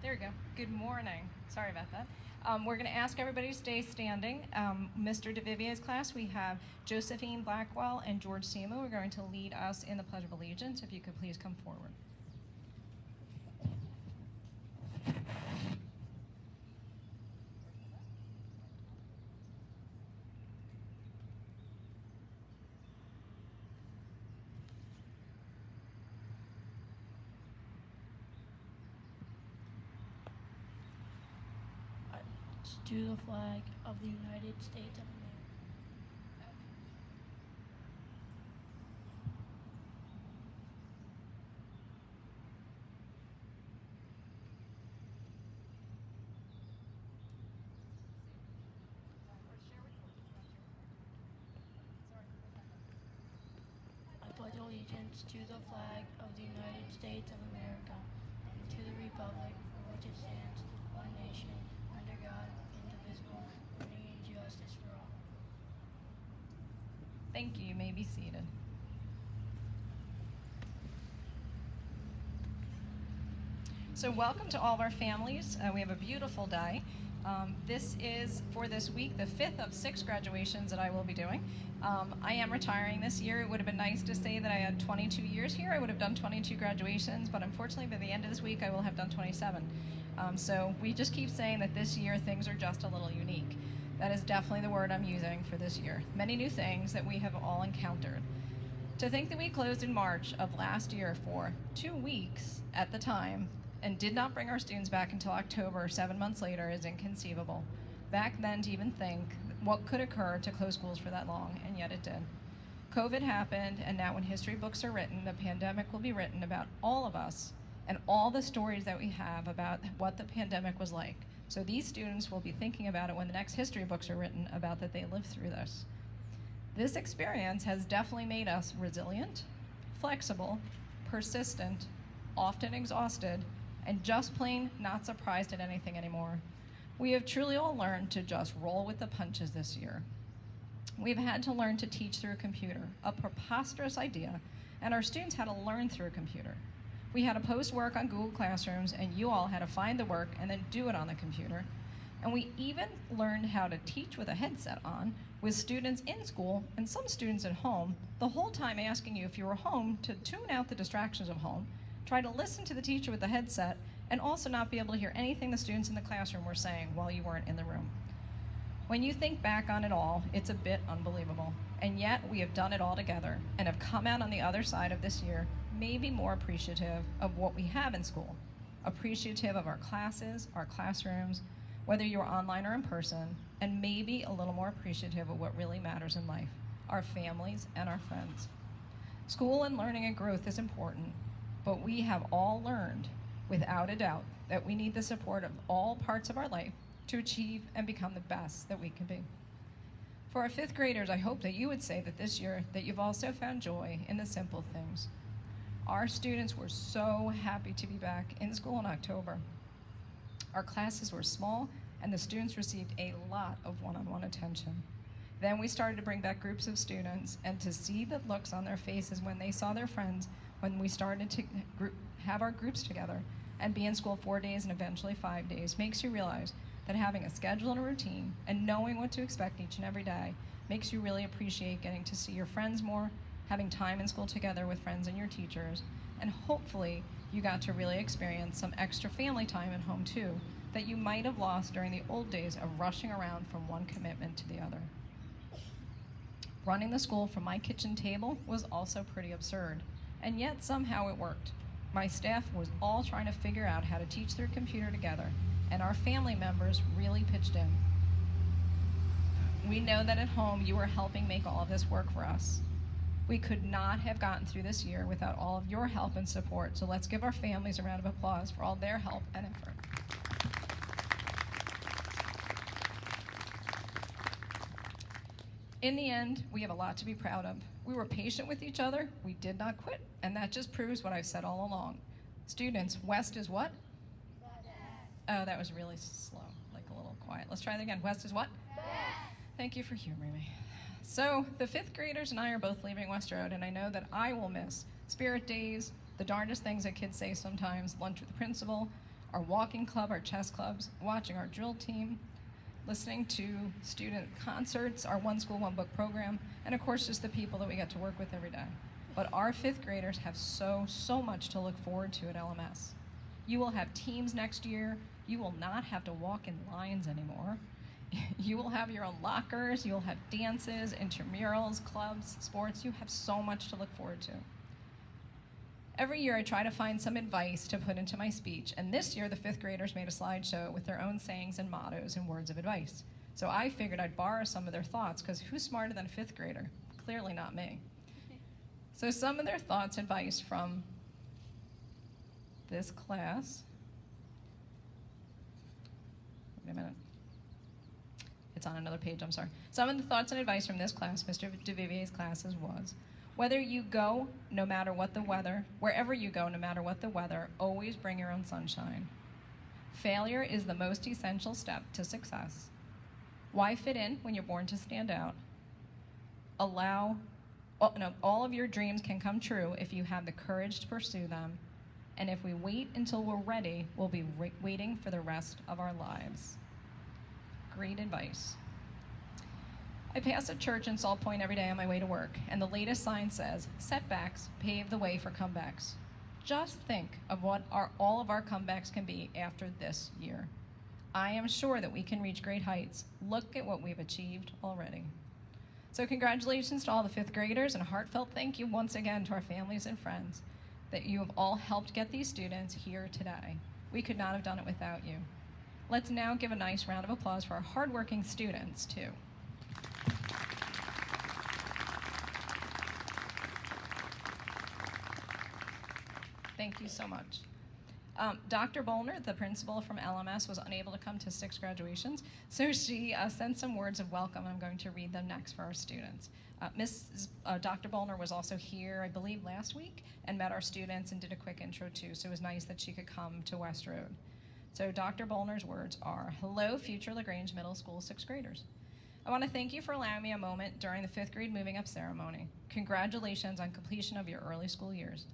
There we go. Good morning. Sorry about that. We're going to ask everybody to stay standing. Mr. DeVivier's class, we have Josephine Blackwell and George Simo are going to lead us in the Pledge of Allegiance. If you could please come forward. To the flag of the United States of America. I pledge allegiance to the flag of the United States of America and to the republic for which it stands, one nation, under God, indivisible, liberty and justice for all. Thank you. You may be seated. So welcome to all of our families. We have a beautiful day. This is, for this week, the 5th of 6 graduations that I will be doing. I am retiring this year. It would have been nice to say that I had 22 years here. I would have done 22 graduations, but unfortunately by the end of this week I will have done 27. So we just keep saying that this year things are just a little unique. That is definitely the word I'm using for this year. Many new things that we have all encountered. To think that we closed in March of last year for 2 weeks at the time and did not bring our students back until October, 7 months later, is inconceivable. Back then, to even think what could occur to close schools for that long, and yet it did. COVID happened, and now when history books are written, the pandemic will be written about all of us and all the stories that we have about what the pandemic was like. So these students will be thinking about it when the next history books are written about that they lived through this. This experience has definitely made us resilient, flexible, persistent, often exhausted, and just plain not surprised at anything anymore. We have truly all learned to just roll with the punches this year. We've had to learn to teach through a computer, a preposterous idea, and our students had to learn through a computer. We had to post work on Google Classrooms, and you all had to find the work and then do it on the computer. And we even learned how to teach with a headset on, with students in school and some students at home, the whole time asking you if you were home to tune out the distractions of home, try to listen to the teacher with the headset, and also not be able to hear anything the students in the classroom were saying while you weren't in the room. When you think back on it all, it's a bit unbelievable. And yet we have done it all together and have come out on the other side of this year maybe more appreciative of what we have in school, appreciative of our classes, our classrooms, whether you're online or in person, and maybe a little more appreciative of what really matters in life, our families and our friends. School and learning and growth is important, but we have all learned, without a doubt, that we need the support of all parts of our life to achieve and become the best that we can be. For our 5th graders, I hope that you would say that this year that you've also found joy in the simple things. Our students were so happy to be back in school in October. Our classes were small and the students received a lot of one-on-one attention. Then we started to bring back groups of students, and to see the looks on their faces when they saw their friends, when we started to have our groups together and be in school 4 days and eventually 5 days, makes you realize that having a schedule and a routine and knowing what to expect each and every day makes you really appreciate getting to see your friends more, having time in school together with friends and your teachers, and hopefully you got to really experience some extra family time at home too that you might have lost during the old days of rushing around from one commitment to the other. Running the school from my kitchen table was also pretty absurd, and yet somehow it worked. My staff was all trying to figure out how to teach through computer together, and our family members really pitched in. We know that at home you were helping make all of this work for us. We could not have gotten through this year without all of your help and support, so let's give our families a round of applause for all their help and effort. In the end, we have a lot to be proud of. We were patient with each other, we did not quit, and that just proves what I've said all along. Students, West is what? Oh, that was really slow, like a little quiet. Let's try that again. West is what? Thank you for humoring me. So the 5th graders and I are both leaving West Road, and I know that I will miss Spirit Days, the darndest things that kids say sometimes, lunch with the principal, our walking club, our chess clubs, watching our drill team, listening to student concerts, our One School, One Book program, and of course just the people that we get to work with every day. But our fifth graders have so much to look forward to at LMS. You will have teams next year. You will not have to walk in lines anymore. You will have your own lockers. You'll have dances, intramurals, clubs, sports. You have so much to look forward to. Every year I try to find some advice to put into my speech, and this year the fifth graders made a slideshow with their own sayings and mottos and words of advice. So I figured I'd borrow some of their thoughts, because who's smarter than a fifth grader? Clearly not me. So some of their thoughts and advice from this class. Wait a minute. It's on another page, I'm sorry. Some of the thoughts and advice from this class, Mr. DeVivier's classes, was, whether you go, no matter what the weather, wherever you go, no matter what the weather, always bring your own sunshine. Failure is the most essential step to success. Why fit in when you're born to stand out? All of your dreams can come true if you have the courage to pursue them. And if we wait until we're ready, we'll be waiting for the rest of our lives. Great advice. I pass a church in Salt Point every day on my way to work, and the latest sign says, setbacks pave the way for comebacks. Just think of what all of our comebacks can be after this year. I am sure that we can reach great heights. Look at what we've achieved already. So congratulations to all the fifth graders, and a heartfelt thank you once again to our families and friends that you have all helped get these students here today. We could not have done it without you. Let's now give a nice round of applause for our hardworking students, too. Thank you so much. Dr. Bollner, the principal from LMS, was unable to come to 6 graduations, so she sent some words of welcome. I'm going to read them next for our students. Dr. Bollner was also here, I believe, last week, and met our students and did a quick intro too, so it was nice that she could come to West Road. So Dr. Bollner's words are, hello, future LaGrange Middle School 6th graders. I want to thank you for allowing me a moment during the 5th grade moving up ceremony. Congratulations on completion of your early school years.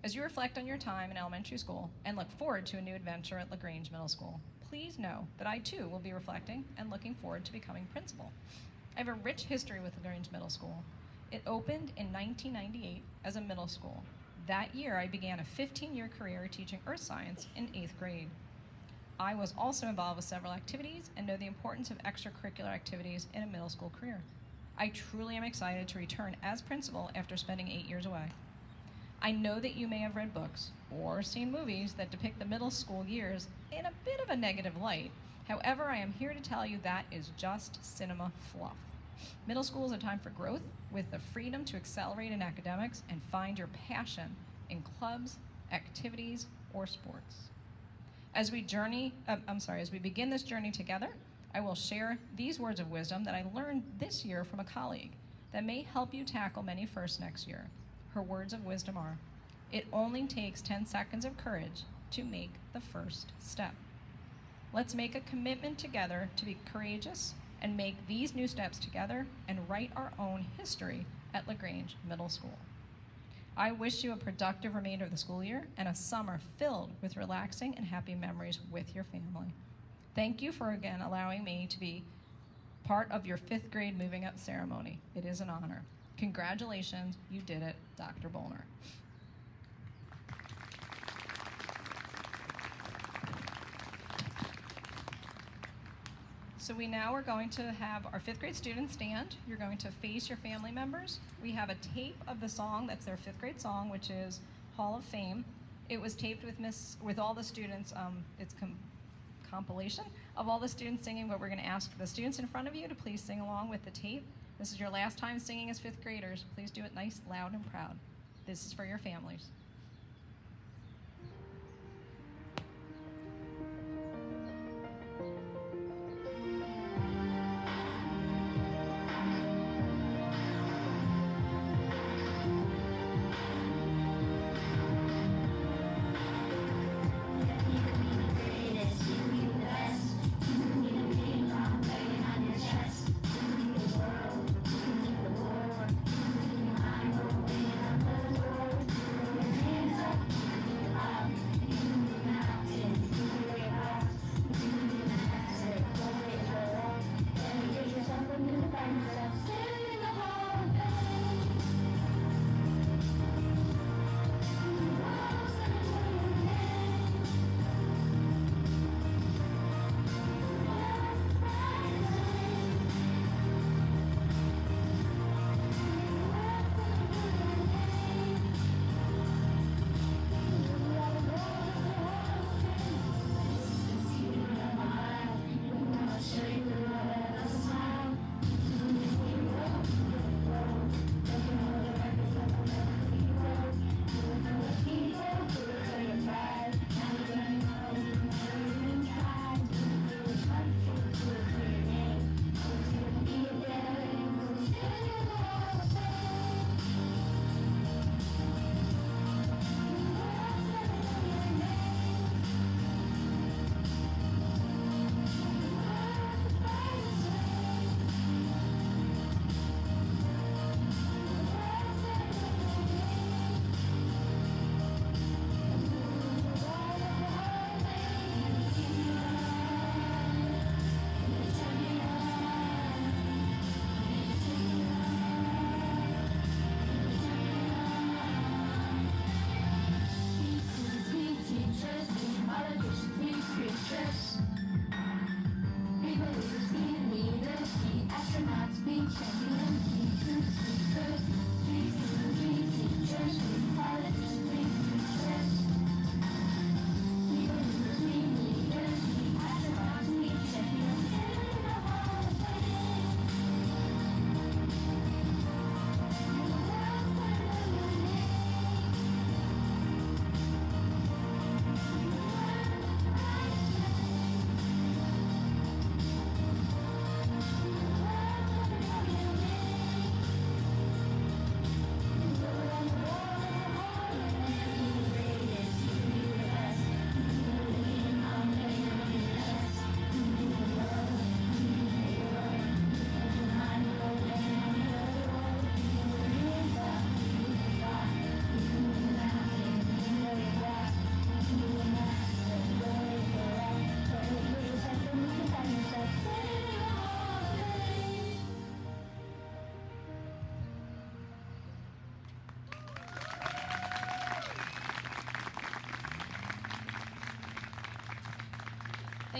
As you reflect on your time in elementary school and look forward to a new adventure at LaGrange Middle School, please know that I too will be reflecting and looking forward to becoming principal. I have a rich history with LaGrange Middle School. It opened in 1998 as a middle school. That year I began a 15-year career teaching earth science in 8th grade. I was also involved with several activities and know the importance of extracurricular activities in a middle school career. I truly am excited to return as principal after spending 8 years away. I know that you may have read books or seen movies that depict the middle school years in a bit of a negative light. However, I am here to tell you that is just cinema fluff. Middle school is a time for growth with the freedom to accelerate in academics and find your passion in clubs, activities, or sports. As we begin this journey together, I will share these words of wisdom that I learned this year from a colleague that may help you tackle many firsts next year. Her words of wisdom are, it only takes 10 seconds of courage to make the first step. Let's make a commitment together to be courageous and make these new steps together and write our own history at LaGrange Middle School. I wish you a productive remainder of the school year and a summer filled with relaxing and happy memories with your family. Thank you for again allowing me to be part of your 5th grade moving up ceremony. It is an honor. Congratulations, you did it, Dr. Bollner. So we now are going to have our 5th grade students stand. You're going to face your family members. We have a tape of the song, that's their 5th grade song, which is Hall of Fame. It was taped with all the students. It's compilation of all the students singing, but we're going to ask the students in front of you to please sing along with the tape. This is your last time singing as 5th graders. Please do it nice, loud, and proud. This is for your families.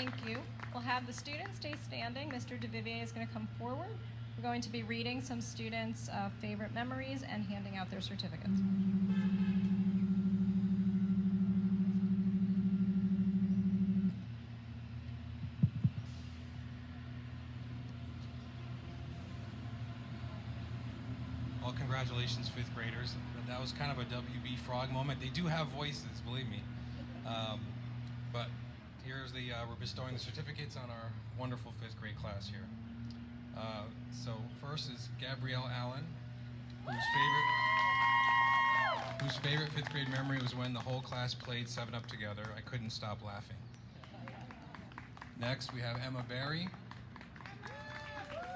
Thank you. We'll have the students stay standing. Mr. DeVivier is going to come forward. We're going to be reading some students' favorite memories and handing out their certificates. Well, congratulations, fifth graders. That was kind of a WB Frog moment. They do have voices, believe me. But here's we're bestowing the certificates on our wonderful fifth grade class here. So first is Gabrielle Allen, whose favorite fifth grade memory was when the whole class played 7-Up together. I couldn't stop laughing. Next, we have Emma Barry,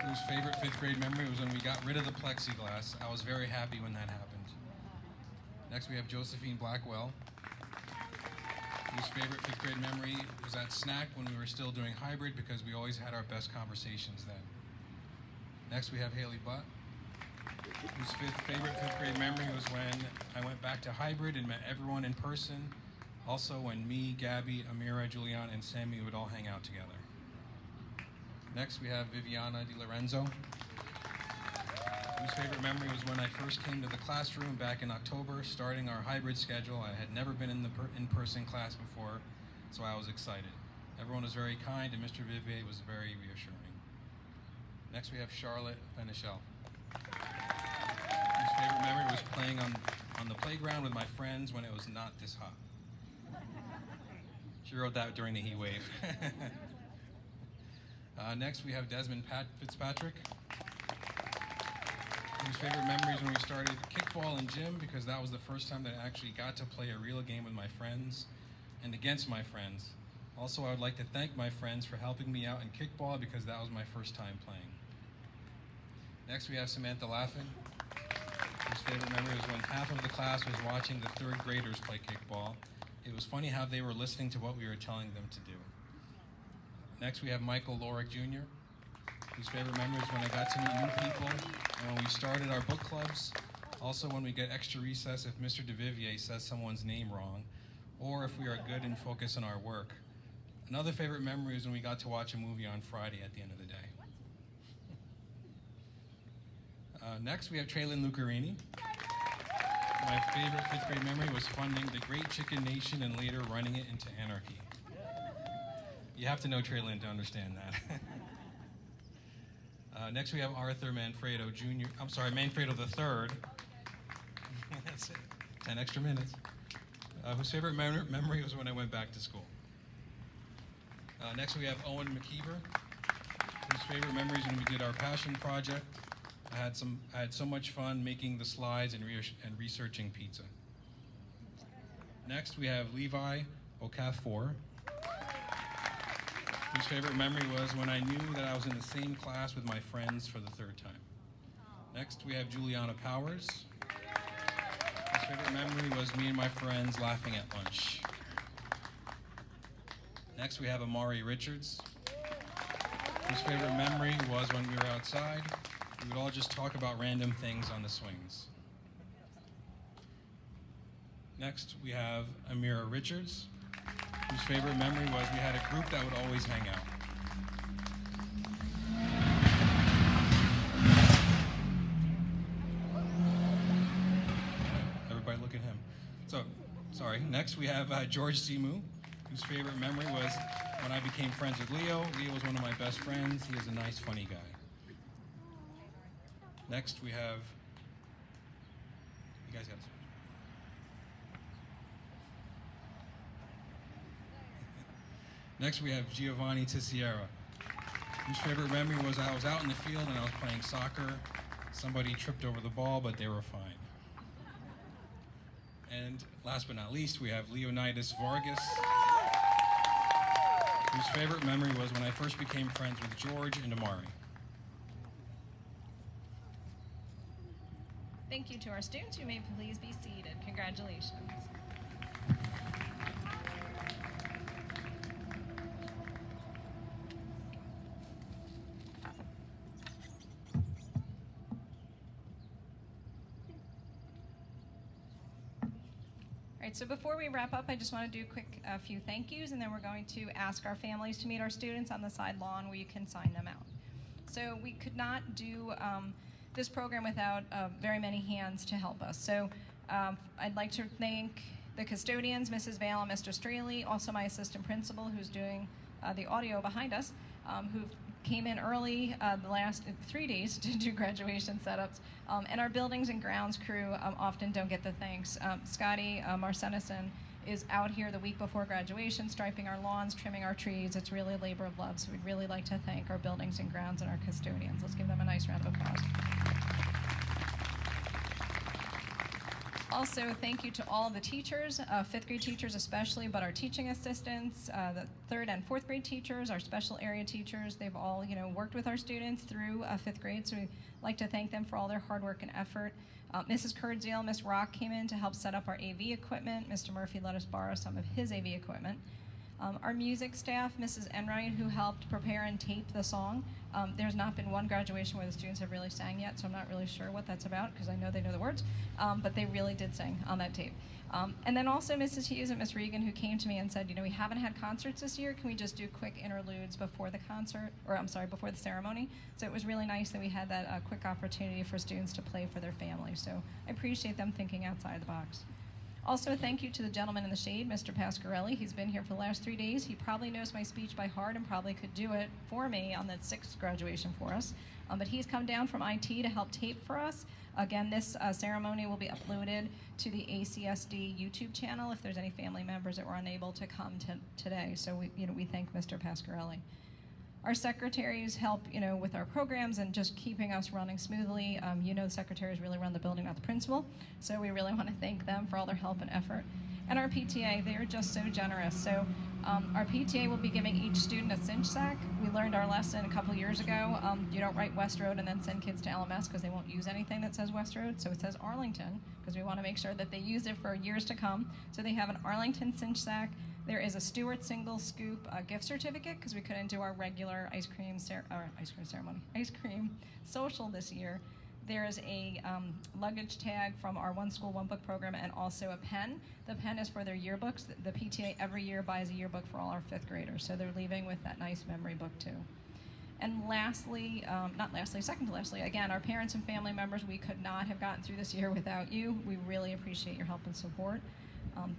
whose favorite fifth grade memory was when we got rid of the plexiglass. I was very happy when that happened. Next, we have Josephine Blackwell, whose favorite fifth grade memory was at snack when we were still doing hybrid because we always had our best conversations then. Next, we have Haley Butt, whose favorite fifth grade memory was when I went back to hybrid and met everyone in person. Also, when me, Gabby, Amira, Julian, and Sammy would all hang out together. Next, we have Viviana Di Lorenzo, whose favorite memory was when I first came to the classroom back in October, starting our hybrid schedule. I had never been in the in-person class before, so I was excited. Everyone was very kind, and Mr. Vivier was very reassuring. Next, we have Charlotte Benichel, whose favorite memory was playing on the playground with my friends when it was not this hot. She wrote that during the heat wave. Next, we have Desmond Fitzpatrick, whose favorite memories when we started kickball in gym because that was the first time that I actually got to play a real game with my friends and against my friends. Also, I would like to thank my friends for helping me out in kickball because that was my first time playing. Next, we have Samantha Laffin, whose favorite memory was when half of the class was watching the third graders play kickball. It was funny how they were listening to what we were telling them to do. Next, we have Michael Lorick Jr., whose favorite memory is when I got to meet new people and when we started our book clubs. Also, when we get extra recess if Mr. DeVivier says someone's name wrong, or if we are good and focus on our work. Another favorite memory is when we got to watch a movie on Friday at the end of the day. Next, we have Traylon Lucarini. My favorite fifth grade memory was funding the Great Chicken Nation and later running it into anarchy. You have to know Traylon to understand that. Next, we have Arthur Manfredo Jr. I'm sorry, Manfredo III. That's it. 10 extra minutes. Whose favorite memory was when I went back to school. Next, we have Owen McKeever, whose favorite memories when we did our passion project. I had so much fun making the slides and researching pizza. Next, we have Levi Okafor, whose favorite memory was when I knew that I was in the same class with my friends for the third time. Next, we have Juliana Powers, whose favorite memory was me and my friends laughing at lunch. Next, we have Amari Richards, whose favorite memory was when we were outside. We would all just talk about random things on the swings. Next, we have Amira Richards, whose favorite memory was we had a group that would always hang out. Everybody look at him. So, sorry. Next, we have George Simu, whose favorite memory was when I became friends with Leo. Leo was one of my best friends. He is a nice, funny guy. Next, we have, you guys got to switch. Next, we have Giovanni Tisiera, whose favorite memory was I was out in the field and I was playing soccer. Somebody tripped over the ball, but they were fine. And last but not least, we have Leonidas Vargas, whose favorite memory was when I first became friends with George and Amari. Thank you to our students. You may please be seated. Congratulations. All right, so before we wrap up, I just want to do a few thank yous, and then we're going to ask our families to meet our students on the side lawn where you can sign them out. So we could not do this program without very many hands to help us. So I'd like to thank the custodians, Mrs. Vale and Mr. Straley, also my assistant principal who's doing the audio behind us, who came in early the last 3 days to do graduation setups. And our buildings and grounds crew often don't get the thanks. Scotty Marcenison is out here the week before graduation, striping our lawns, trimming our trees. It's really a labor of love, so we'd really like to thank our buildings and grounds and our custodians. Let's give them a nice round of applause. Also, thank you to all of the teachers, 5th grade teachers especially, but our teaching assistants, the 3rd and 4th grade teachers, our special area teachers. They've all, worked with our students through 5th grade, so we'd like to thank them for all their hard work and effort. Mrs. Kurdziel, Miss Rock came in to help set up our AV equipment. Mr. Murphy let us borrow some of his AV equipment. Our music staff, Mrs. Enright, who helped prepare and tape the song. There's not been one graduation where the students have really sang yet, so I'm not really sure what that's about because I know they know the words, but they really did sing on that tape. And then also Mrs. Hughes and Miss Regan, who came to me and said, we haven't had concerts this year. Can we just do quick interludes before the concert, or I'm sorry, before the ceremony? So it was really nice that we had that quick opportunity for students to play for their families. So I appreciate them thinking outside the box. Also, thank you to the gentleman in the shade, Mr. Pasquarelli. He's been here for the last 3 days. He probably knows my speech by heart and probably could do it for me on that 6th graduation for us. But he's come down from IT to help tape for us. Again, this ceremony will be uploaded to the ACSD YouTube channel if there's any family members that were unable to come today. So we thank Mr. Pasquarelli. Our secretaries help, with our programs and just keeping us running smoothly. The secretaries really run the building, not the principal. So we really want to thank them for all their help and effort. And our PTA, they are just so generous. So our PTA will be giving each student a cinch sack. We learned our lesson a couple years ago. You don't write West Road and then send kids to LMS because they won't use anything that says West Road. So it says Arlington because we want to make sure that they use it for years to come. So they have an Arlington cinch sack. There is a Stewart single scoop gift certificate because we couldn't do our regular ice cream social this year. There is a luggage tag from our One School, One Book program and also a pen. The pen is for their yearbooks. The PTA every year buys a yearbook for all our 5th graders, so they're leaving with that nice memory book too. And second to lastly, again, our parents and family members, we could not have gotten through this year without you. We really appreciate your help and support.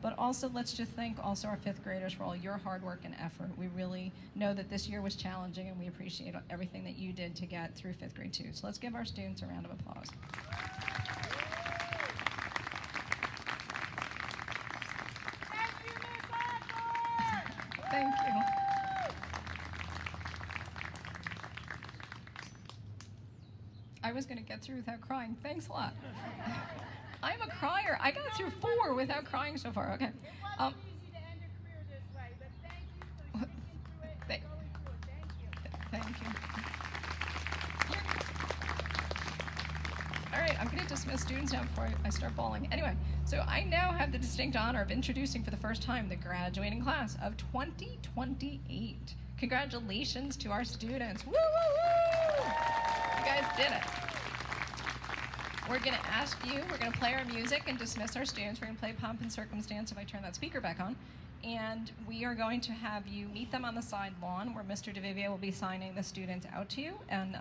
But also, let's just thank also our 5th graders for all your hard work and effort. We really know that this year was challenging, and we appreciate everything that you did to get through 5th grade too. So let's give our students a round of applause. Thank you. I was going to get through without crying. Thanks a lot. I'm a crier. I got through 4 without crying so far. Okay. It wasn't easy to end your career this way, but thank you for sticking through it and going through it. Thank you. Thank you. All right, I'm going to dismiss students now before I start bawling. Anyway, so I now have the distinct honor of introducing for the first time the graduating class of 2028. Congratulations to our students. Woo, woo, woo! You guys did it. We're going to play our music and dismiss our students. We're going to play Pomp and Circumstance if I turn that speaker back on. And we are going to have you meet them on the side lawn where Mr. DeVivio will be signing the students out to you. And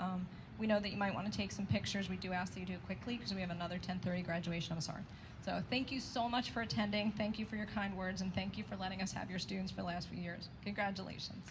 we know that you might want to take some pictures. We do ask that you do it quickly because we have another 10:30 graduation. I'm sorry. So thank you so much for attending. Thank you for your kind words. And thank you for letting us have your students for the last few years. Congratulations.